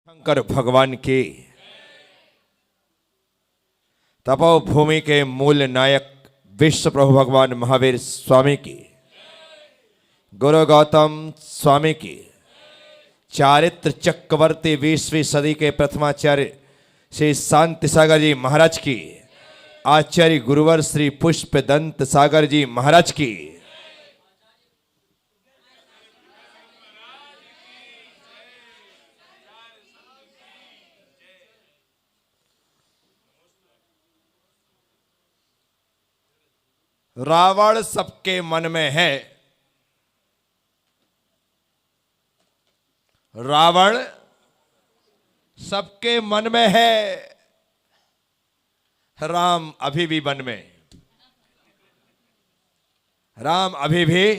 शंकर भगवान की तपोभूमि के मूल नायक विश्व प्रभु भगवान महावीर स्वामी की, गुरु गौतम स्वामी की, चारित्र चक्रवर्ती 20वीं सदी के प्रथमाचार्य श्री शांति सागर जी महाराज की, आचार्य गुरुवर श्री पुष्प दंत सागर जी महाराज की, रावण सबके मन में है। रावण सबके मन में है। राम अभी भी वन में। राम अभी भी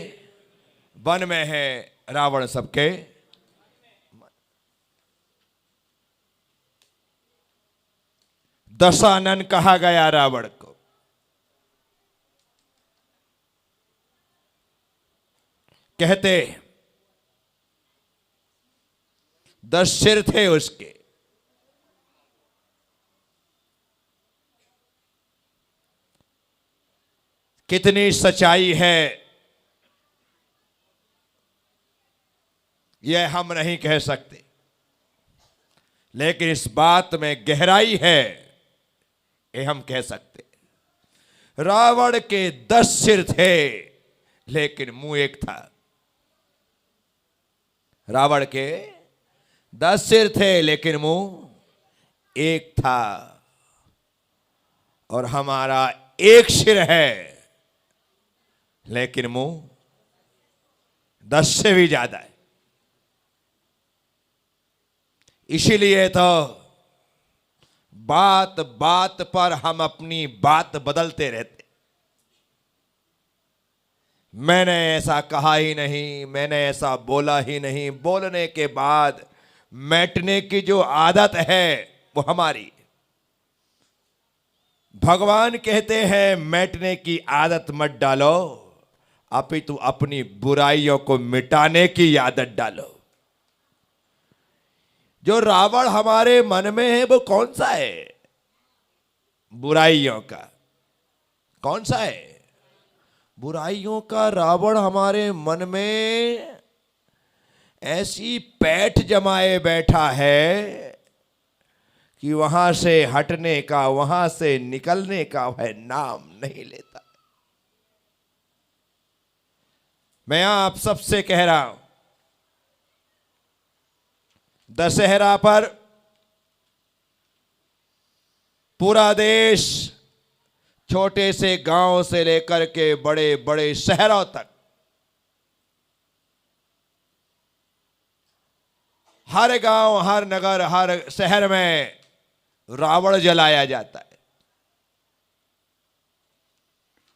वन में है। रावण सबके दशानन कहा गया रावण को। कहते 10 सिर थे उसके। कितनी सच्चाई है यह हम नहीं कह सकते, लेकिन इस बात में गहराई है यह हम कह सकते। रावण के 10 सिर थे लेकिन मुंह एक था। रावण के 10 सिर थे लेकिन मुंह एक था। और हमारा एक सिर है लेकिन मुंह 10 से भी ज्यादा है। इसीलिए तो बात बात पर हम अपनी बात बदलते रहते। मैंने ऐसा कहा ही नहीं, मैंने ऐसा बोला ही नहीं, बोलने के बाद मैटने की जो आदत है वो हमारी। भगवान कहते हैं मैटने की आदत मत डालो, अपितु अपनी बुराइयों को मिटाने की आदत डालो। जो रावण हमारे मन में है वो कौन सा है? बुराइयों का। कौन सा है? बुराइयों का रावण हमारे मन में ऐसी पैठ जमाए बैठा है कि वहां से हटने का, वहां से निकलने का वह नाम नहीं लेता। मैं आप सबसे कह रहा हूं, दशहरा पर पूरा देश छोटे से गांव से लेकर के बड़े बड़े शहरों तक हर गांव, हर नगर, हर शहर में रावण जलाया जाता है।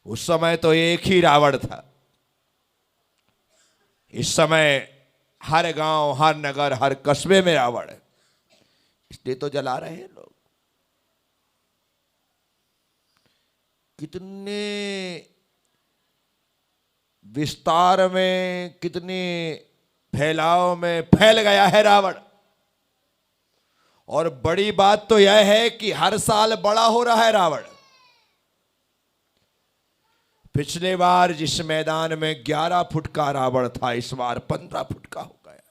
उस समय तो एक ही रावण था। इस समय हर गांव, हर नगर, हर कस्बे में रावण है। इसलिए तो जला रहे हैं लोग। कितने विस्तार में, कितने फैलाव में फैल गया है रावण। और बड़ी बात तो यह है कि हर साल बड़ा हो रहा है रावण। पिछले बार जिस मैदान में 11 फुट का रावण था, इस बार 15 फुट का हो गया।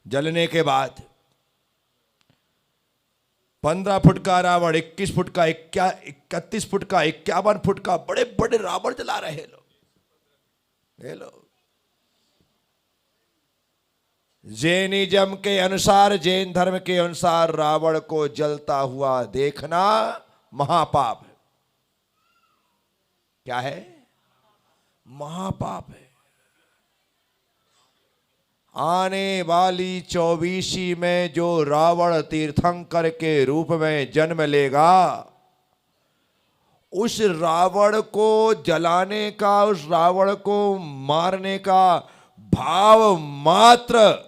जलने के बाद 15 फुट का रावण, 21 फुट का, 31 फुट का, 51 फुट का, बड़े बड़े रावण जला रहे लोग। जैनिज्म के अनुसार, जैन धर्म के अनुसार रावण को जलता हुआ देखना महापाप है। क्या है? महापाप है। आने वाली 24वीं में जो रावण तीर्थंकर के रूप में जन्म लेगा, उस रावण को जलाने का, उस रावण को मारने का भाव मात्र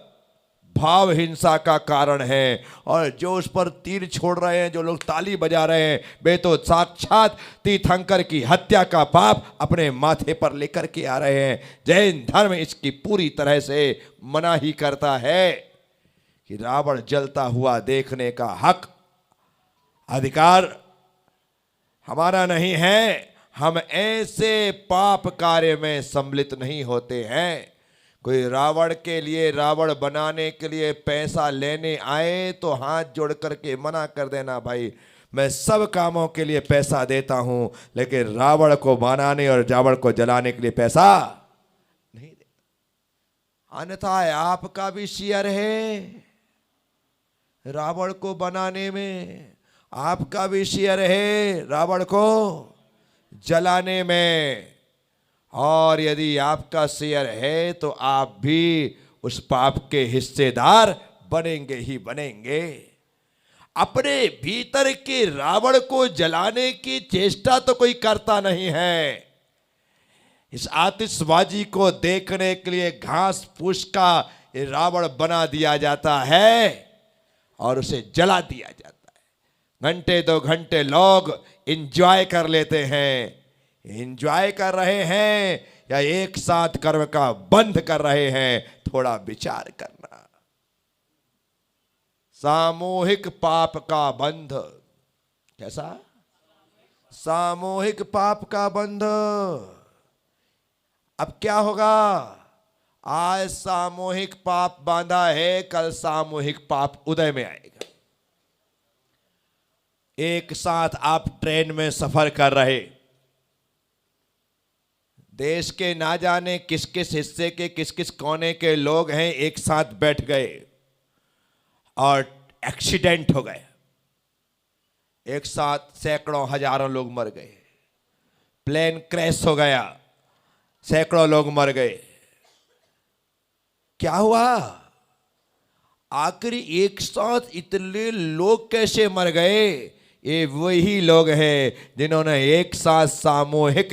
भाव हिंसा का कारण है। और जो उस पर तीर छोड़ रहे हैं, जो लोग ताली बजा रहे हैं, वे तो साक्षात तीर्थंकर की हत्या का पाप अपने माथे पर लेकर के आ रहे हैं। जैन धर्म इसकी पूरी तरह से मना ही करता है कि रावण जलता हुआ देखने का हक, अधिकार हमारा नहीं है। हम ऐसे पाप कार्य में सम्मिलित नहीं होते हैं। कोई रावण के लिए, रावण बनाने के लिए पैसा लेने आए तो हाथ जोड़ करके मना कर देना, भाई मैं सब कामों के लिए पैसा देता हूं, लेकिन रावण को बनाने और रावण को जलाने के लिए पैसा नहीं देता। अन्यथा आपका भी शेयर है रावण को बनाने में, आपका भी शेयर है रावण को जलाने में। और यदि आपका शेयर है तो आप भी उस पाप के हिस्सेदार बनेंगे ही बनेंगे। अपने भीतर के रावण को जलाने की चेष्टा तो कोई करता नहीं है। इस आतिशबाजी को देखने के लिए घास फूस का रावण बना दिया जाता है और उसे जला दिया जाता है। घंटे 2 घंटे लोग एंजॉय कर लेते हैं। एंजॉय कर रहे हैं या एक साथ कर्म का बंध कर रहे हैं, थोड़ा विचार करना। सामूहिक पाप का बंध, कैसा? सामूहिक पाप का बंध। अब क्या होगा? आज सामूहिक पाप बांधा है, कल सामूहिक पाप उदय में आएगा। एक साथ आप ट्रेन में सफर कर रहे, देश के ना जाने किस किस हिस्से के किस किस कोने के लोग हैं, एक साथ बैठ गए और एक्सीडेंट हो गए। एक साथ सैकड़ों हजारों लोग मर गए। प्लेन क्रैश हो गया, सैकड़ों लोग मर गए। क्या हुआ? आखिर एक साथ इतने लोग कैसे मर गए? ये वही लोग हैं जिन्होंने एक साथ सामूहिक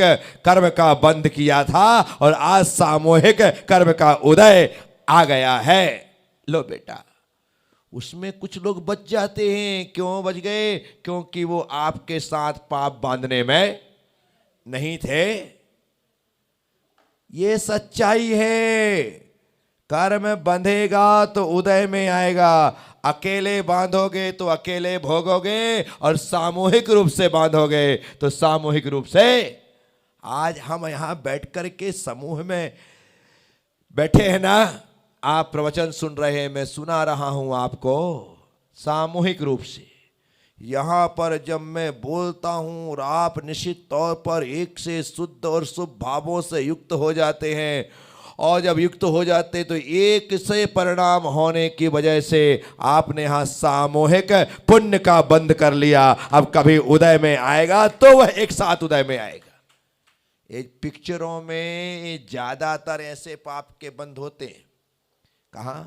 कर्म का बंध किया था और आज सामूहिक कर्म का उदय आ गया है। लो बेटा, उसमें कुछ लोग बच जाते हैं। क्यों बच गए? क्योंकि वो आपके साथ पाप बांधने में नहीं थे। ये सच्चाई है। कर्म बंधेगा तो उदय में आएगा। अकेले बांधोगे तो अकेले भोगोगे और सामूहिक रूप से बांधोगे तो सामूहिक रूप से। आज हम यहां बैठ करके समूह में बैठे हैं ना, आप प्रवचन सुन रहे हैं, मैं सुना रहा हूं आपको सामूहिक रूप से। यहां पर जब मैं बोलता हूं और आप निश्चित तौर पर एक से शुद्ध और शुभ भावों से युक्त हो जाते हैं, और जब युक्त हो जाते तो एक से परिणाम होने की वजह से आपने यहां सामूहिक पुण्य का बंध कर लिया। अब कभी उदय में आएगा तो वह एक साथ उदय में आएगा। एक पिक्चरों में ज्यादातर ऐसे पाप के बंध होते हैं। कहां?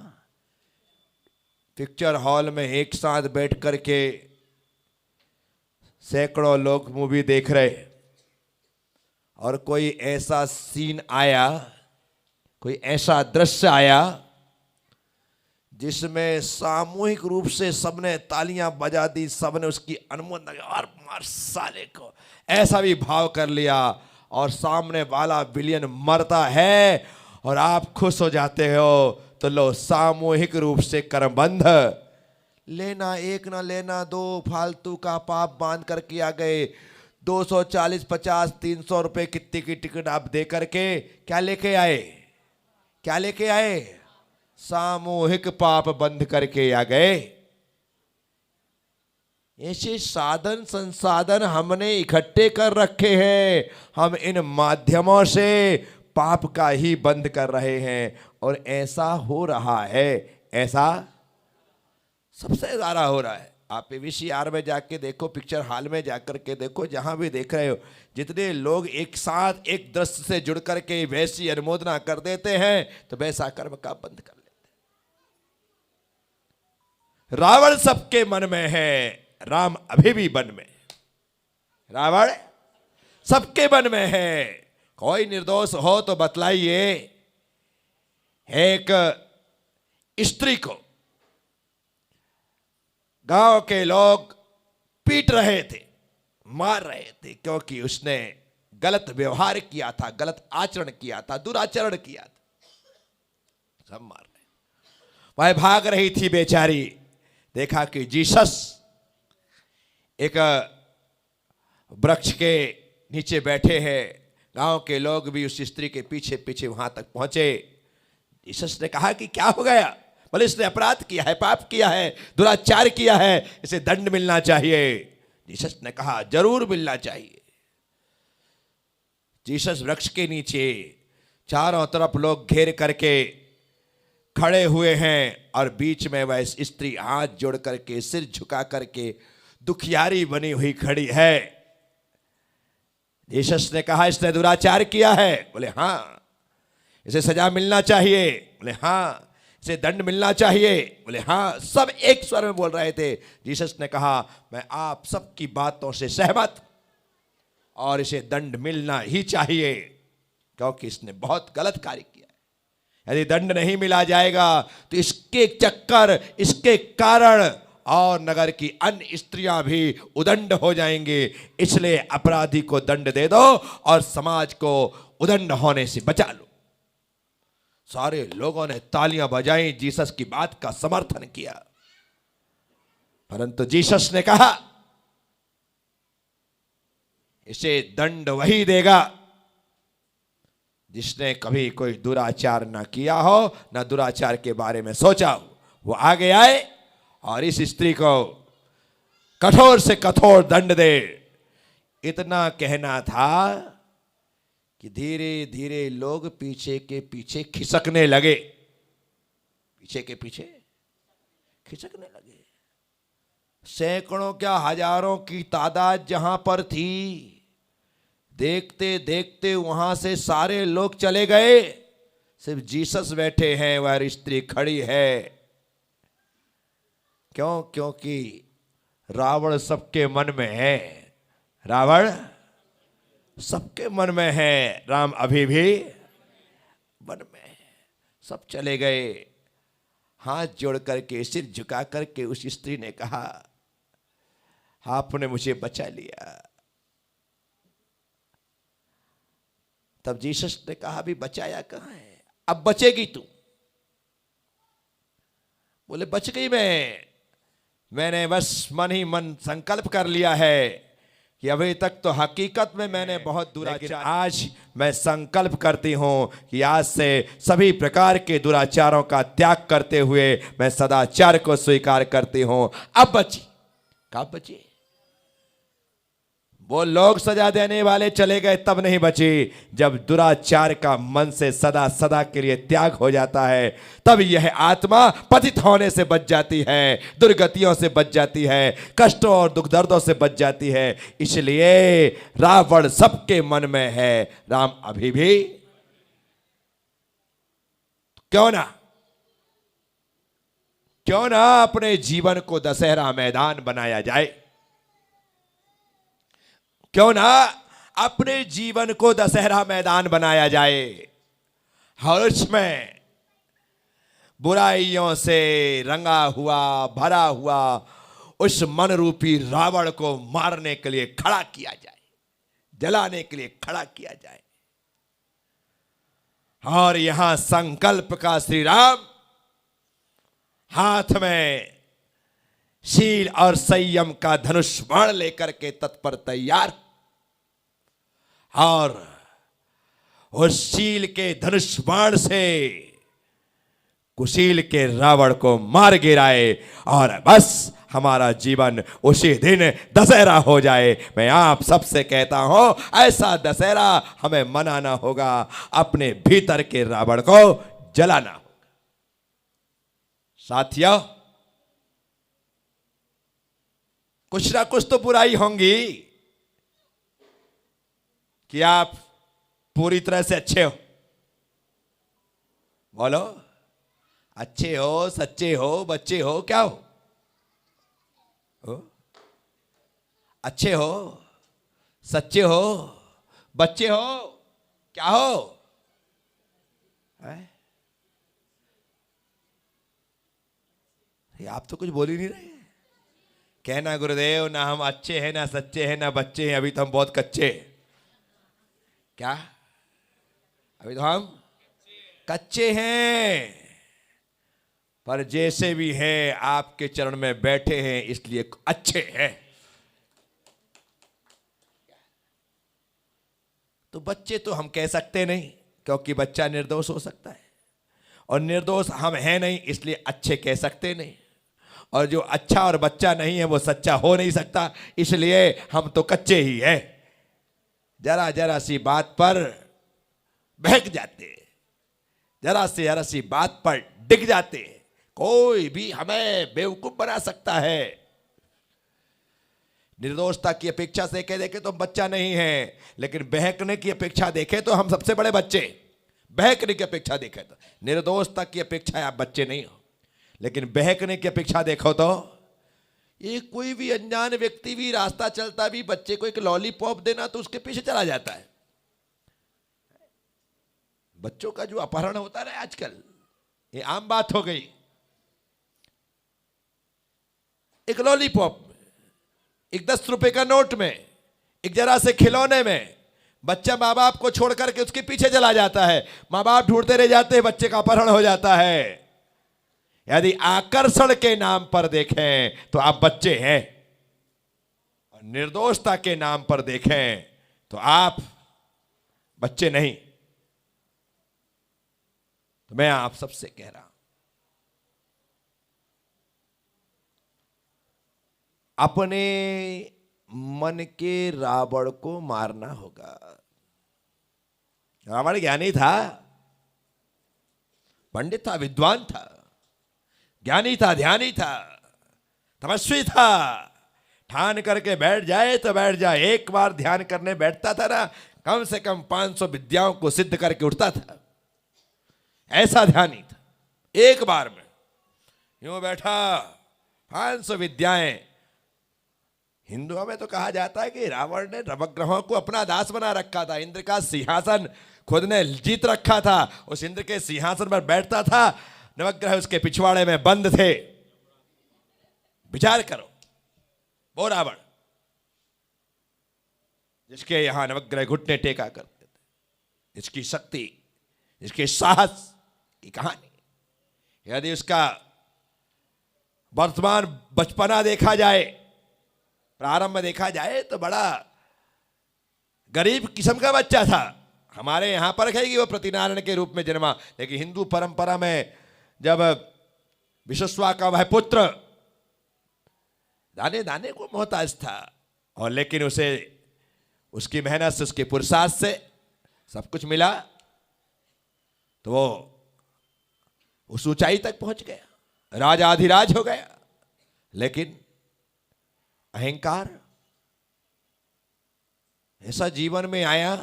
पिक्चर हॉल में एक साथ बैठ करके सैकड़ों लोग मूवी देख रहे, और कोई ऐसा सीन आया, कोई ऐसा दृश्य आया जिसमें सामूहिक रूप से सबने तालियां बजा दी, सबने उसकी अनुमोदन और मार साले को, ऐसा भी भाव कर लिया, और सामने वाला विलेन मरता है और आप खुश हो जाते हो। तो लो, सामूहिक रूप से कर्मबंध। लेना एक ना लेना दो, फालतू का पाप बांध करके आ गए। 240, 50, 300 रुपए कितने की टिकट आप दे करके क्या लेके आए? क्या लेके आए? सामूहिक पाप बंध करके आ गए। ऐसे साधन संसाधन हमने इकट्ठे कर रखे हैं, हम इन माध्यमों से पाप का ही बंध कर रहे हैं। और ऐसा हो रहा है, ऐसा सबसे ज्यादा हो रहा है। आप VCR में जाके देखो, पिक्चर हॉल में जाकर के देखो, जहां भी देख रहे हो, जितने लोग एक साथ एक दृश्य से जुड़ करके वैसी अनुमोदना कर देते हैं तो वैसा कर्म का बंध कर लेते हैं। रावण सबके मन में है, राम अभी भी मन में। रावण सबके मन में है। कोई निर्दोष हो तो बतलाइए। एक स्त्री को गांव के लोग पीट रहे थे, मार रहे थे, क्योंकि उसने गलत व्यवहार किया था, गलत आचरण किया था, दुराचरण किया था। सब मार रहे। वह भाग रही थी बेचारी, देखा कि जीसस एक वृक्ष के नीचे बैठे हैं। गांव के लोग भी उस स्त्री के पीछे पीछे वहां तक पहुंचे। जीसस ने कहा कि क्या हो गया? बोले इसने अपराध किया है, पाप किया है, दुराचार किया है, इसे दंड मिलना चाहिए। जीसस ने कहा जरूर मिलना चाहिए। जीसस वृक्ष के नीचे चारों तरफ लोग घेर करके खड़े हुए हैं और बीच में वह स्त्री हाथ जोड़ करके सिर झुका करके दुखियारी बनी हुई खड़ी है। जीसस ने कहा इसने दुराचार किया है। बोले हाँ। इसे सजा मिलना चाहिए। बोले हाँ। इसे दंड मिलना चाहिए। बोले हाँ। सब एक स्वर में बोल रहे थे। जीसस ने कहा मैं आप सबकी बातों से सहमत, और इसे दंड मिलना ही चाहिए, क्योंकि इसने बहुत गलत कार्य किया है। यदि दंड नहीं मिला जाएगा तो इसके चक्कर, इसके कारण और नगर की अन्य स्त्रियां भी उदंड हो जाएंगे। इसलिए अपराधी को दंड दे दो और समाज को उदंड होने से बचा लो। सारे लोगों ने तालियां बजाई, जीसस की बात का समर्थन किया। परंतु जीसस ने कहा इसे दंड वही देगा जिसने कभी कोई दुराचार ना किया हो, ना दुराचार के बारे में सोचा हो। वो आगे आए और इस स्त्री को कठोर से कठोर दंड दे। इतना कहना था कि धीरे धीरे लोग पीछे के पीछे खिसकने लगे। पीछे के पीछे खिसकने लगे। सैकड़ों क्या हजारों की तादाद जहां पर थी, देखते देखते वहां से सारे लोग चले गए। सिर्फ जीसस बैठे हैं, वह स्त्री खड़ी है। क्यों? क्योंकि रावण सबके मन में है। रावण सबके मन में है, राम अभी भी मन में है। सब चले गए। हाथ जोड़ करके, सिर झुका करके उस स्त्री ने कहा आपने मुझे बचा लिया। तब जीसस ने कहा अभी बचाया कहां है, अब बचेगी तू। बोले बच गई मैंने बस मन ही मन संकल्प कर लिया है कि अभी तक तो हकीकत में मैंने बहुत दुराचार, आज मैं संकल्प करती हूं कि आज से सभी प्रकार के दुराचारों का त्याग करते हुए मैं सदाचार को स्वीकार करती हूं। अब बची। कब बची? वो लोग सजा देने वाले चले गए तब नहीं बची। जब दुराचार का मन से सदा सदा के लिए त्याग हो जाता है, तब यह आत्मा पतित होने से बच जाती है, दुर्गतियों से बच जाती है, कष्टों और दुख दर्दों से बच जाती है। इसलिए रावण सबके मन में है, राम अभी भी। क्यों ना अपने जीवन को दशहरा मैदान बनाया जाए। क्यों ना अपने जीवन को दशहरा मैदान बनाया जाए। और उसमें बुराइयों से रंगा हुआ, भरा हुआ उस मन रूपी रावण को मारने के लिए खड़ा किया जाए, जलाने के लिए खड़ा किया जाए। और यहां संकल्प का श्री राम हाथ में शील और संयम का धनुष बाण लेकर के तत्पर तैयार, और उस शील के धनुष बाण से कुशील के रावण को मार गिराए और बस हमारा जीवन उसी दिन दशहरा हो जाए। मैं आप सबसे कहता हूं ऐसा दशहरा हमें मनाना होगा, अपने भीतर के रावण को जलाना होगा। साथियों, कुछ ना कुछ तो बुराई होंगी कि आप पूरी तरह से अच्छे हो। बोलो, अच्छे हो, सच्चे हो, बच्चे हो, क्या हो? अच्छे हो, सच्चे हो, बच्चे हो, क्या हो? आप तो कुछ बोल ही नहीं रहे। कहना गुरुदेव ना हम अच्छे हैं, ना सच्चे हैं, ना बच्चे हैं, अभी तो हम बहुत कच्चे हैं। क्या? अभी तो हम कच्चे हैं। पर जैसे भी है आपके चरण में बैठे हैं इसलिए अच्छे हैं। तो बच्चे तो हम कह सकते नहीं, क्योंकि बच्चा निर्दोष हो सकता है, और निर्दोष हम हैं नहीं इसलिए अच्छे कह सकते नहीं, और जो अच्छा और बच्चा नहीं है वो सच्चा हो नहीं सकता, इसलिए हम तो कच्चे ही हैं। जरा जरा सी बात पर बहक जाते, जरा सी बात पर डिग जाते। कोई भी हमें बेवकूफ बना सकता है। निर्दोषता की अपेक्षा से कह देखे तो हम बच्चा नहीं है, लेकिन बहकने की अपेक्षा देखे तो हम सबसे बड़े बच्चे। बहकने की अपेक्षा देखे तो निर्दोषता की अपेक्षा आप बच्चे नहीं हो, लेकिन बहकने की अपेक्षा देखो तो ये कोई भी अनजान व्यक्ति भी रास्ता चलता भी बच्चे को एक लॉलीपॉप देना तो उसके पीछे चला जाता है। बच्चों का जो अपहरण होता है आजकल, ये आम बात हो गई। एक लॉलीपॉप में, एक 10 रुपए का नोट में, एक जरा से खिलौने में बच्चा माँ बाप को छोड़ करके उसके पीछे चला जाता है। माँ बाप ढूंढते रह जाते हैं, बच्चे का अपहरण हो जाता है। यदि आकर्षण के नाम पर देखें तो आप बच्चे हैं, और निर्दोषता के नाम पर देखें तो आप बच्चे नहीं। तो मैं आप सबसे कह रहा हूं, अपने मन के रावण को मारना होगा। रावण ज्ञानी था, पंडित था, विद्वान था, ज्ञानी था, ध्यानी था, तपस्वी था। ठान करके बैठ जाए तो बैठ जाए। एक बार ध्यान करने बैठता था ना, कम से कम 500 विद्याओं को सिद्ध करके उठता था। ऐसा ध्यानी था। एक बार में यूं बैठा, 500 विद्याएं। हिंदुओं में तो कहा जाता है कि रावण ने नवग्रहों को अपना दास बना रखा था। इंद्र का सिंहासन खुद ने जीत रखा था। उस इंद्र के सिंहासन पर बैठता था, नवग्रह उसके पिछवाड़े में बंद थे। विचार करो, वो रावण जिसके यहां नवग्रह घुटने टेका करते थे, जिसकी शक्ति, जिसके साहस की कहानी। यदि उसका वर्तमान बचपना देखा जाए, प्रारंभ में देखा जाए तो बड़ा गरीब किस्म का बच्चा था। हमारे यहां पर है कि वो प्रतिनारायण के रूप में जन्मा, लेकिन हिंदू परंपरा में जब विश्वस्वा का वह पुत्र दाने दाने को मोहताज था, और लेकिन उसे उसकी मेहनत से, उसके पुरुषार्थ से सब कुछ मिला, तो वो उस ऊंचाई तक पहुंच गया, राजाधिराज हो गया। लेकिन अहंकार ऐसा जीवन में आया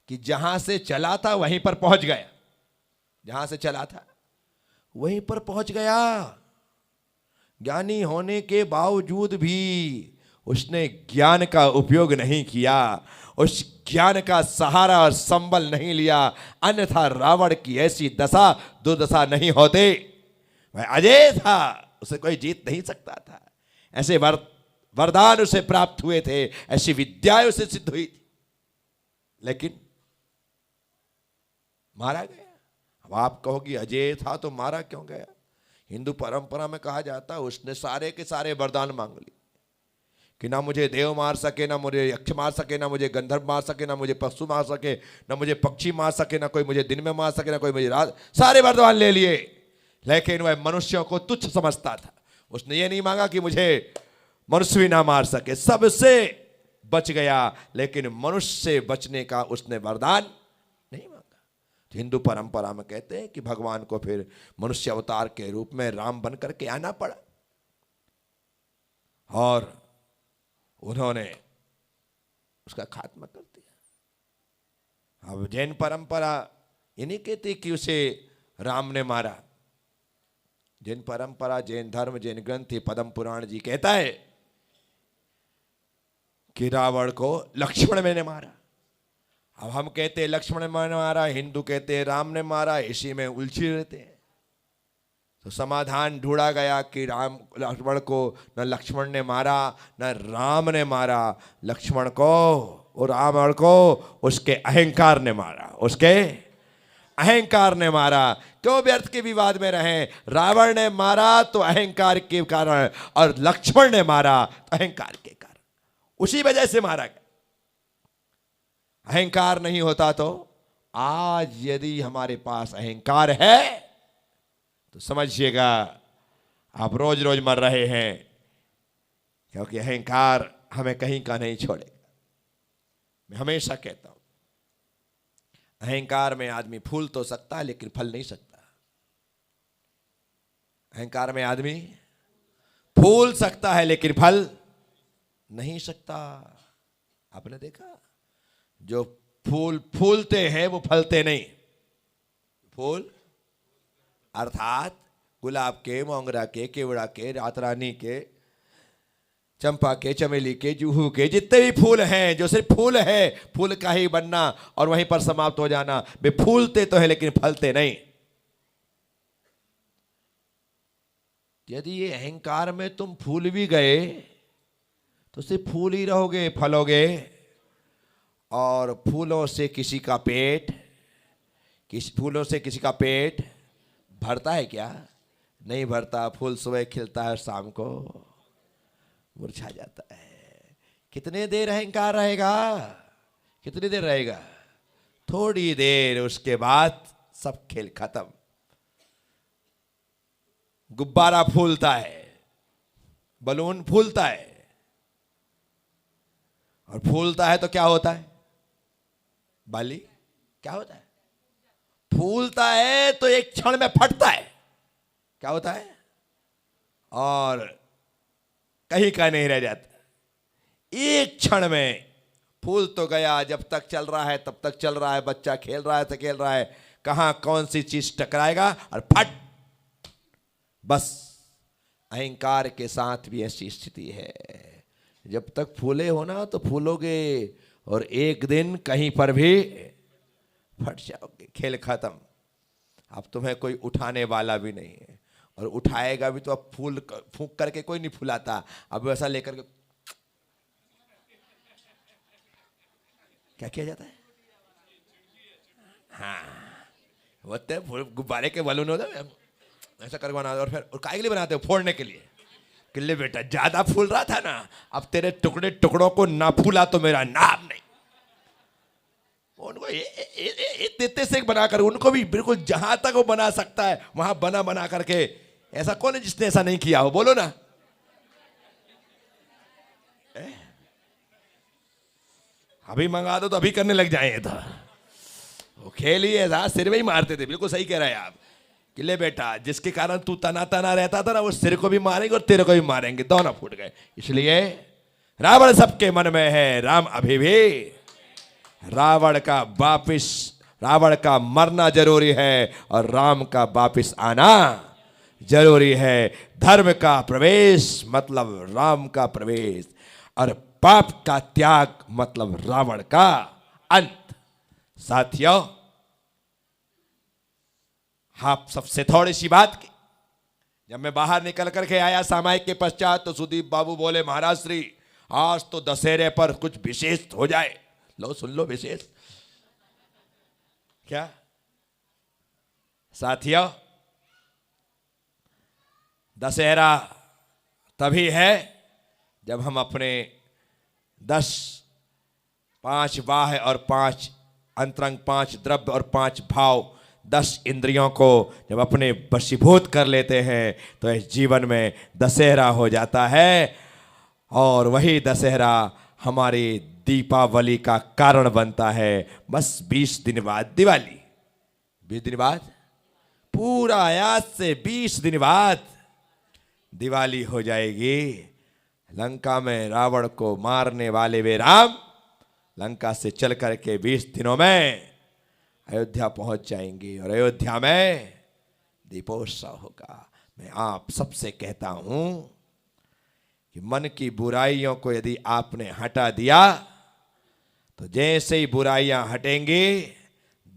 कि जहां से चला था वहीं पर पहुंच गया। जहां से चला था वहीं पर पहुंच गया। ज्ञानी होने के बावजूद भी उसने ज्ञान का उपयोग नहीं किया, उस ज्ञान का सहारा और संबल नहीं लिया। अन्यथा रावण की ऐसी दशा दुर्दशा नहीं होते। वह अजय था, उसे कोई जीत नहीं सकता था। ऐसे वरदान उसे प्राप्त हुए थे, ऐसी विद्याएं उसे सिद्ध हुई थी, लेकिन मारा गया। अब आप कहोगे अजय था तो मारा क्यों गया? हिंदू परंपरा में कहा जाता है उसने सारे के सारे वरदान मांग लिए कि ना मुझे देव मार सके, ना मुझे यक्ष मार सके, ना मुझे गंधर्व मार सके, ना मुझे पशु मार सके, ना मुझे पक्षी मार सके, ना कोई मुझे दिन में मार सके, ना कोई मुझे रात। सारे वरदान ले लिए, लेकिन वह मनुष्यों को तुच्छ समझता था। उसने ये नहीं मांगा कि मुझे मनुष्य भी ना मार सके, सबसे बच गया, लेकिन मनुष्य से बचने का उसने वरदान नहीं मांगा। तो हिंदू परंपरा में कहते हैं कि भगवान को फिर मनुष्य अवतार के रूप में राम बन करके आना पड़ा, और उन्होंने उसका खात्मा कर दिया। अब जैन परंपरा ये नहीं कहती कि उसे राम ने मारा। जैन परंपरा, जैन धर्म, जैन ग्रंथ पद्म पुराण जी कहता है कि रावण को लक्ष्मण ने मारा। अब हम कहते हैं लक्ष्मण ने मारा, हिंदू कहते हैं राम ने मारा, इसी में उलझे रहते हैं। तो समाधान ढूंढा गया कि लक्ष्मण को न लक्ष्मण ने मारा न राम ने मारा, लक्ष्मण को और रावण को उसके अहंकार ने मारा, उसके अहंकार ने मारा। क्यों व्यर्थ के विवाद में रहे? रावण ने मारा तो अहंकार के कारण, और लक्ष्मण ने मारा तो अहंकार के कारण, उसी वजह से मारा गया। अहंकार नहीं होता तो आज यदि हमारे पास अहंकार है तो समझिएगा आप रोज रोज मर रहे हैं, क्योंकि अहंकार हमें कहीं का नहीं छोड़ेगा। मैं हमेशा कहता हूं, अहंकार में आदमी फूल तो सकता है लेकिन फल नहीं सकता। अहंकार में आदमी फूल सकता है लेकिन फल नहीं सकता। आपने देखा, जो फूल फूलते हैं वो फलते नहीं। फूल अर्थात गुलाब के, मोगरा के, केवड़ा के, रातरानी के, चंपा के, चमेली के, जूहू के, जितने भी फूल हैं, जो सिर्फ फूल है, फूल का ही बनना और वहीं पर समाप्त हो जाना। वे फूलते तो है लेकिन फलते नहीं। यदि ये अहंकार में तुम फूल भी गए तो सिर्फ फूल ही रहोगे, फलोगे। और फूलों से किसी का पेट, फूलों से किसी का पेट भरता है क्या? नहीं भरता। फूल सुबह खिलता है, शाम को मुरझा जाता है। कितने देर अहंकार रहेगा? कितनी देर रहेगा? थोड़ी देर, उसके बाद सब खेल खत्म। गुब्बारा फूलता है, बलून फूलता है, और फूलता है तो क्या होता है? बाली क्या होता है? फूलता है तो एक क्षण में फटता है। क्या होता है? और कहीं का नहीं रह जाता। एक क्षण में फूल तो गया। जब तक चल रहा है तब तक चल रहा है, बच्चा खेल रहा है तो खेल रहा है, कहां कौन सी चीज टकराएगा और फट, बस। अहंकार के साथ भी ऐसी स्थिति है। जब तक फूले हो ना तो फूलोगे, और एक दिन कहीं पर भी फट जाओगे, खेल खत्म। अब तुम्हें कोई उठाने वाला भी नहीं है, और उठाएगा भी तो अब फूंक करके कोई नहीं फुलाता। अब वैसा लेकर के क्या किया जाता है? हाँ, वो गुब्बारे के बलून होता है, ऐसा कर बना दो। और फिर और काहे के लिए बनाते हो? फोड़ने के लिए। किले बेटा ज्यादा फूल रहा था ना, अब तेरे टुकड़े टुकड़ों को ना फूला तो मेरा नाम नहीं। उनको इतने से बनाकर, उनको भी बिल्कुल जहां तक वो बना सकता है वहां बना बना करके। ऐसा कौन है जिसने ऐसा नहीं किया हो? बोलो ना। अभी मंगा दो तो अभी करने लग जाए। तो वो खेल ही ऐसा, सिर में ही मारते थे। बिल्कुल सही कह रहे हैं आप। किले बेटा जिसके कारण तू तना तना रहता था ना, वो सिर को भी मारेंगे और तेरे को भी मारेंगे, दोनों फूट गए। इसलिए रावण सबके मन में है, राम अभी भी। रावण का मरना जरूरी है और राम का वापिस आना जरूरी है। धर्म का प्रवेश मतलब राम का प्रवेश, और पाप का त्याग मतलब रावण का अंत। साथियों, आप सबसे थोड़ी सी बात की। जब मैं बाहर निकल करके आया सामायिक के पश्चात, तो सुदीप बाबू बोले, महाराज श्री आज तो दशहरे पर कुछ विशेष हो जाए। लो सुन लो, विशेष क्या? साथियों, दशहरा तभी है जब हम अपने 5 बाह्य और 5 अंतरंग, 5 द्रव्य और 5 भाव, 10 इंद्रियों को जब अपने वशीभूत कर लेते हैं तो इस जीवन में दशहरा हो जाता है। और वही दशहरा हमारी दीपावली का कारण बनता है। बस 20 दिन बाद दिवाली, 20 दिन बाद, पूरा आज से 20 दिन बाद दिवाली हो जाएगी। लंका में रावण को मारने वाले वे राम लंका से चल करके 20 दिनों में अयोध्या पहुंच जाएंगे, और अयोध्या में दीपोत्सव होगा। मैं आप सबसे कहता हूं कि मन की बुराइयों को यदि आपने हटा दिया तो जैसे ही बुराइयां हटेंगी,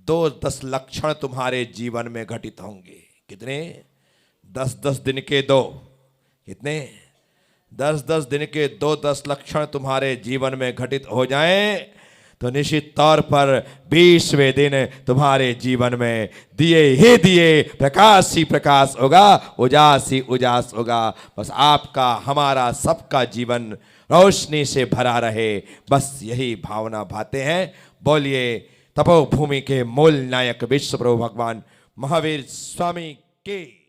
10 लक्षण तुम्हारे जीवन में घटित होंगे। कितने? 10 दिन के 2। कितने? 10 दिन के 10 लक्षण तुम्हारे जीवन में घटित हो जाएं तो निश्चित तौर पर 20वें दिन तुम्हारे जीवन में दिए ही दिए, प्रकाश ही प्रकाश होगा, उजास ही उजास होगा। बस आपका हमारा सबका जीवन रोशनी से भरा रहे, बस यही भावना भाते हैं। बोलिए तपोभूमि के मूल नायक विश्व प्रभु भगवान महावीर स्वामी के।